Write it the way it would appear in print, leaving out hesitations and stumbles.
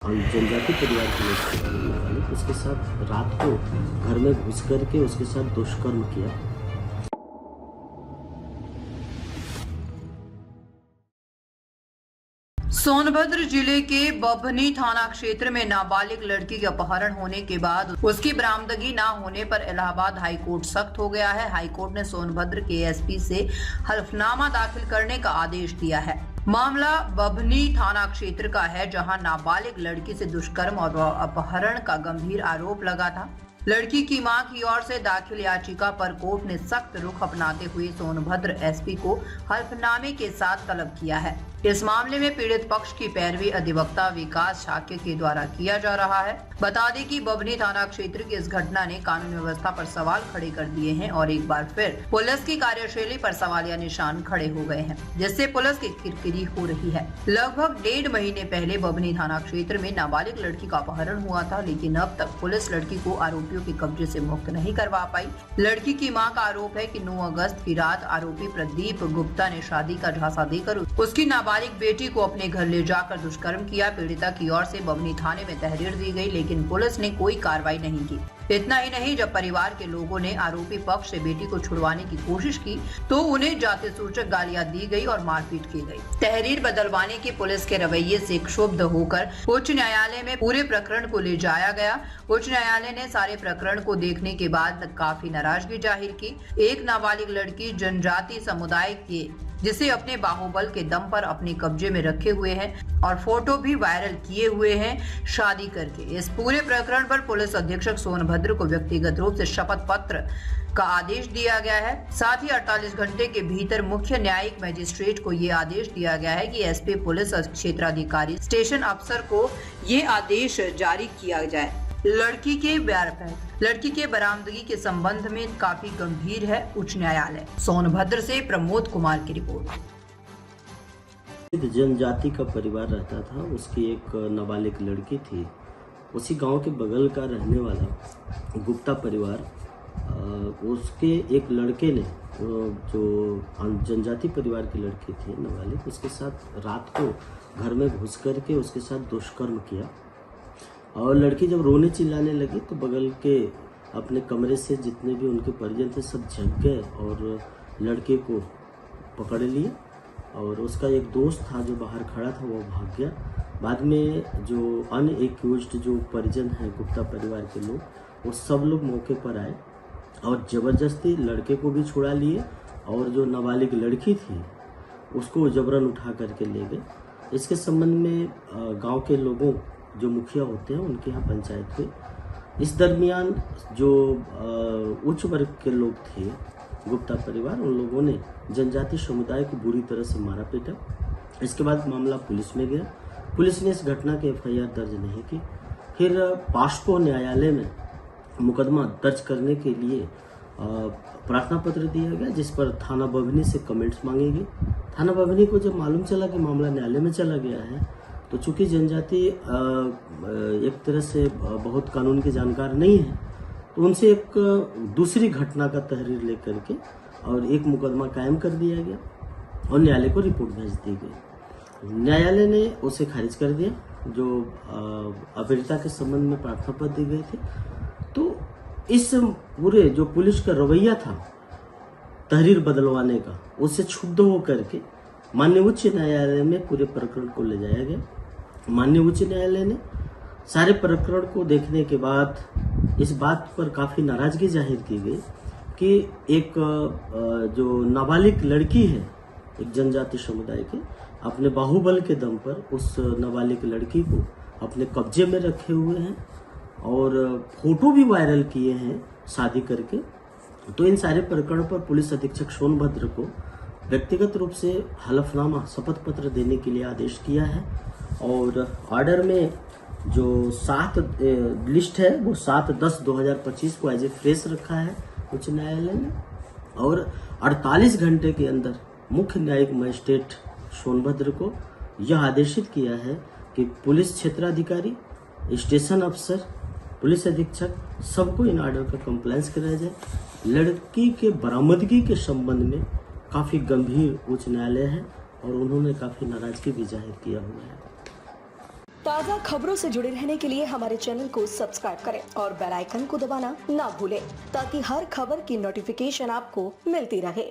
जनजाति परिवार के लोग थे रहने वाले, उसके साथ रात को घर में घुस करके उसके साथ दुष्कर्म किया। सोनभद्र जिले के बभनी थाना क्षेत्र में नाबालिग लड़की के अपहरण होने के बाद उसकी बरामदगी न होने पर इलाहाबाद हाईकोर्ट सख्त हो गया है। हाईकोर्ट ने सोनभद्र के एसपी से हलफनामा दाखिल करने का आदेश दिया है। मामला बभनी थाना क्षेत्र का है, जहां नाबालिग लड़की से दुष्कर्म और अपहरण का गंभीर आरोप लगा था। लड़की की मां की ओर से दाखिल याचिका पर कोर्ट ने सख्त रुख अपनाते हुए सोनभद्र एसपी को हल्फनामे के साथ तलब किया है। इस मामले में पीड़ित पक्ष की पैरवी अधिवक्ता विकास शाक्य के द्वारा किया जा रहा है। बता दें कि बभनी थाना क्षेत्र की इस घटना ने कानून व्यवस्था पर सवाल खड़े कर दिए हैं और एक बार फिर पुलिस की कार्यशैली पर सवालिया निशान खड़े हो गए हैं, जिससे पुलिस की किरकिरी हो रही है। लगभग 1.5 महीने पहले बभनी थाना क्षेत्र में नाबालिग लड़की का अपहरण हुआ था, लेकिन अब तक पुलिस लड़की को आरोपियों के कब्जे से मुक्त नहीं करवा पाई। लड़की की मां का आरोप है कि 9 अगस्त की रात आरोपी प्रदीप गुप्ता ने शादी का झांसा देकर उसकी नाबालिग बेटी को अपने घर ले जाकर दुष्कर्म किया। पीड़िता की ओर से बभनी थाने में तहरीर दी गई, लेकिन पुलिस ने कोई कार्रवाई नहीं की। इतना ही नहीं, जब परिवार के लोगों ने आरोपी पक्ष से बेटी को छुड़वाने की कोशिश की तो उन्हें जाति सूचक गालियां दी गई और मारपीट की गई। तहरीर बदलवाने की पुलिस के रवैये से क्षुब्ध होकर उच्च न्यायालय में पूरे प्रकरण को ले जाया गया। उच्च न्यायालय ने सारे प्रकरण को देखने के बाद काफी नाराजगी जाहिर की। एक नाबालिग लड़की जनजाति समुदाय के जिसे अपने बाहुबल के दम पर अपने कब्जे में रखे हुए हैं और फोटो भी वायरल किए हुए हैं शादी करके। इस पूरे प्रकरण पर पुलिस अधीक्षक सोनभद्र को व्यक्तिगत रूप से शपथ पत्र का आदेश दिया गया है। साथ ही 48 घंटे के भीतर मुख्य न्यायिक मजिस्ट्रेट को ये आदेश दिया गया है कि एसपी पुलिस क्षेत्राधिकारी स्टेशन अफसर को ये आदेश जारी किया जाए। लड़की के बरामदगी के संबंध में काफी गंभीर है उच्च न्यायालय। सोनभद्र से प्रमोद कुमार की रिपोर्ट। जनजाति का परिवार रहता था, उसकी एक नाबालिग लड़की थी। उसी गांव के बगल का रहने वाला गुप्ता परिवार, उसके एक लड़के ने, जो जनजाति परिवार की लड़की थी नाबालिग, उसके साथ रात को घर में घुस करके उसके साथ दुष्कर्म किया। और लड़की जब रोने चिल्लाने लगी तो बगल के अपने कमरे से जितने भी उनके परिजन थे सब जग गए और लड़के को पकड़ लिए। और उसका एक दोस्त था जो बाहर खड़ा था, वो भाग गया। बाद में जो अनएक्यूज्ड जो परिजन हैं गुप्ता परिवार के लोग, वो सब लोग मौके पर आए और ज़बरदस्ती लड़के को भी छुड़ा लिए और जो नाबालिग लड़की थी उसको जबरन उठा करके ले गए। इसके संबंध में गांव के लोगों, जो मुखिया होते हैं, उनके यहाँ पंचायत हुई। इस दरमियान जो उच्च वर्ग के लोग थे गुप्ता परिवार, उन लोगों ने जनजाति समुदाय को बुरी तरह से मारा पीटा। इसके बाद मामला पुलिस में गया। पुलिस ने इस घटना की एफआईआर दर्ज नहीं की। फिर पास्को न्यायालय में मुकदमा दर्ज करने के लिए प्रार्थना पत्र दिया गया, जिस पर थाना बभनी से कमेंट्स मांगे गए। थाना बभनी को जब मालूम चला कि मामला न्यायालय में चला गया है, तो चूंकि जनजाति एक तरह से बहुत कानून की जानकार नहीं है, तो उनसे एक दूसरी घटना का तहरीर लेकर के और एक मुकदमा कायम कर दिया गया और न्यायालय को रिपोर्ट भेज दी गई। न्यायालय ने उसे खारिज कर दिया, जो अवैधता के संबंध में प्रार्थना पत्र दी गए थे। तो इस पूरे जो पुलिस का रवैया था तहरीर बदलवाने का, उससे क्षुब्ध होकर के माननीय उच्च न्यायालय में पूरे प्रकरण को ले जाया गया। माननीय उच्च न्यायालय ने सारे प्रकरण को देखने के बाद इस बात पर काफी नाराजगी जाहिर की गई कि एक जो नाबालिग लड़की है, एक जनजाति समुदाय के, अपने बाहुबल के दम पर उस नाबालिग लड़की को अपने कब्जे में रखे हुए हैं और फोटो भी वायरल किए हैं शादी करके। तो इन सारे प्रकरण पर पुलिस अधीक्षक सोनभद्र को व्यक्तिगत रूप से हलफनामा शपथ पत्र देने के लिए आदेश किया है। और ऑर्डर में जो 7 लिस्ट है वो 7/10/2025 को एज ए फ्रेश रखा है उच्च न्यायालय ने। और 48 घंटे के अंदर मुख्य न्यायिक मजिस्ट्रेट सोनभद्र को यह आदेशित किया है कि पुलिस क्षेत्राधिकारी, स्टेशन अफसर, पुलिस अधीक्षक, सबको इन ऑर्डर का कंप्लायंस कराया जाए। लड़की के बरामदगी के संबंध में काफी गंभीर उच्च न्यायालय है और उन्होंने काफी नाराजगी भी जाहिर किया हुआ है। ताज़ा खबरों से जुड़े रहने के लिए हमारे चैनल को सब्सक्राइब करें और बेल आइकन को दबाना ना भूलें ताकि हर खबर की नोटिफिकेशन आपको मिलती रहे।